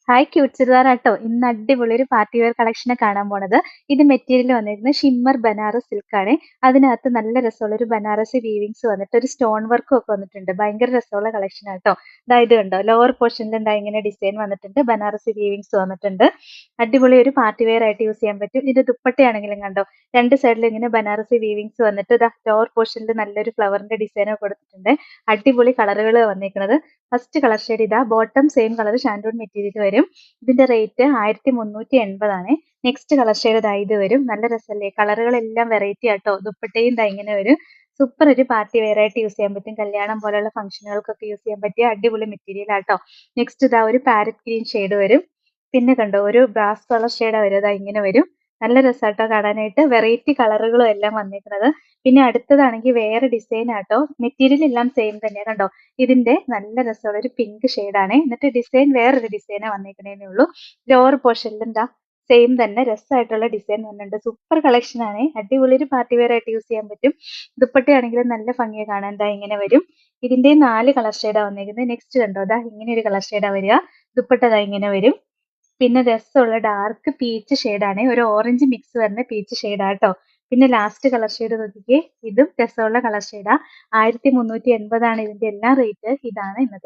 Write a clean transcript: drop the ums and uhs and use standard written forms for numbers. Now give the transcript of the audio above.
Hi cute ചുരിദാറാട്ടോ. ഇന്ന് അടിപൊളി ഒരു പാർട്ടി വെയർ കളക്ഷനാ കാണാൻ പോണത്. ഇത് മെറ്റീരിയൽ വന്നിരിക്കുന്നത് ഷിമ്മർ ബനാറസ് സിൽക്ക് ആണ്. അതിനകത്ത് നല്ല രസമുള്ള ഒരു ബനാറസി വീവിങ്സ് വന്നിട്ട് ഒരു സ്റ്റോൺ വർക്കും ഒക്കെ വന്നിട്ടുണ്ട്. ഭയങ്കര രസമുള്ള കളക്ഷൻ ആട്ടോ. ദാ ഇത് കണ്ടോ, ലോവർ പോർഷനിൽ എന്താ ഇങ്ങനെ ഡിസൈൻ വന്നിട്ടുണ്ട്, ബനാറസി വീവിങ്സ് വന്നിട്ടുണ്ട്. അടിപൊളി ഒരു പാർട്ടി വെയർ ആയിട്ട് യൂസ് ചെയ്യാൻ പറ്റും. ഇത് ദുപ്പട്ടയാണെങ്കിലും കണ്ടോ, രണ്ട് സൈഡിൽ ഇങ്ങനെ ബനാറസി വീവിങ്സ് വന്നിട്ട് ദാ ലോവർ പോർഷനിൽ നല്ലൊരു ഫ്ലവറിന്റെ ഡിസൈൻ ഒക്കെ കൊടുത്തിട്ടുണ്ട്. അടിപൊളി കളറുകൾ വന്നിരിക്കുന്നത്. ഫസ്റ്റ് കളർ ഷെയ്ഡ് ഇതാ, bottom same colour shantoon material വരും. ഇതിന്റെ റേറ്റ് 1380 ആണ്. നെക്സ്റ്റ് കളർ ഷെയ്ഡ് ഇതാ ഇത് വരും. നല്ല രസമല്ലേ, കളറുകളെല്ലാം വെറൈറ്റി ആട്ടോ. ദുപ്പട്ടയും ദാ ഇങ്ങനെ വരും. സൂപ്പർ ഒരു പാർട്ടി വെയർ ആയിട്ട് യൂസ് ചെയ്യാൻ പറ്റും. കല്യാണം പോലെയുള്ള ഫംഗ്ഷനുകൾക്കൊക്കെ യൂസ് ചെയ്യാൻ പറ്റിയ അടിപൊളി മെറ്റീരിയൽ ആട്ടോ. നെക്സ്റ്റ് ഇതാ ഒരു പാരറ്റ് ഗ്രീൻ ഷെയ്ഡ് വരും. പിന്നെ കണ്ടോ, ഒരു ബ്രാസ് കളർ ഷെയ്ഡാ വരും. ഇതാ ഇങ്ങനെ വരും. നല്ല രസാട്ടോ കാണാനായിട്ട്. വെറൈറ്റി കളറുകളും എല്ലാം വന്നിരിക്കുന്നത്. പിന്നെ അടുത്തതാണെങ്കിൽ വേറെ ഡിസൈൻ ആട്ടോ. മെറ്റീരിയൽ എല്ലാം സെയിം തന്നെയാ കണ്ടോ. ഇതിന്റെ നല്ല രസമുള്ള ഒരു പിങ്ക് ആണ്. എന്നിട്ട് ഡിസൈൻ വേറൊരു ഡിസൈനാ വന്നേക്കണേന്നേ ഉള്ളൂ. ലോവർ പോർഷനിൽ എന്താ സെയിം തന്നെ രസമായിട്ടുള്ള ഡിസൈൻ വന്നിട്ടുണ്ട്. സൂപ്പർ കളക്ഷൻ ആണ്. അടിപൊളി ഒരു പാർട്ടി വെയർ ആയിട്ട് യൂസ് ചെയ്യാൻ പറ്റും. ദുപ്പട്ടയാണെങ്കിലും നല്ല ഭംഗിയാ കാണാൻ. ദാ ഇങ്ങനെ വരും. ഇതിന്റെ 4 കളർ ഷെയ്ഡാ വന്നേക്കുന്നത്. നെക്സ്റ്റ് കണ്ടോ, ദാ ഇങ്ങനെ ഒരു കളർ ഷെയ്ഡാ വരിക. ദുപ്പട്ട ദാ ഇങ്ങനെ വരും. പിന്നെ രസമുള്ള ഡാർക്ക് പീച്ച് ആണ്. ഒരു ഓറഞ്ച് മിക്സ് വരുന്ന പീച്ച് ഷെയ്ഡാട്ടോ. പിന്നെ ലാസ്റ്റ് കളർ ഷെയ്ഡ് നോക്കിക്കേ, ഇതും രസമുള്ള കളർ ഷെയ്ഡാ. 1380 ആണ് ഇതിന്റെ എല്ലാം റേറ്റ്. ഇതാണ് ഇന്നത്തെ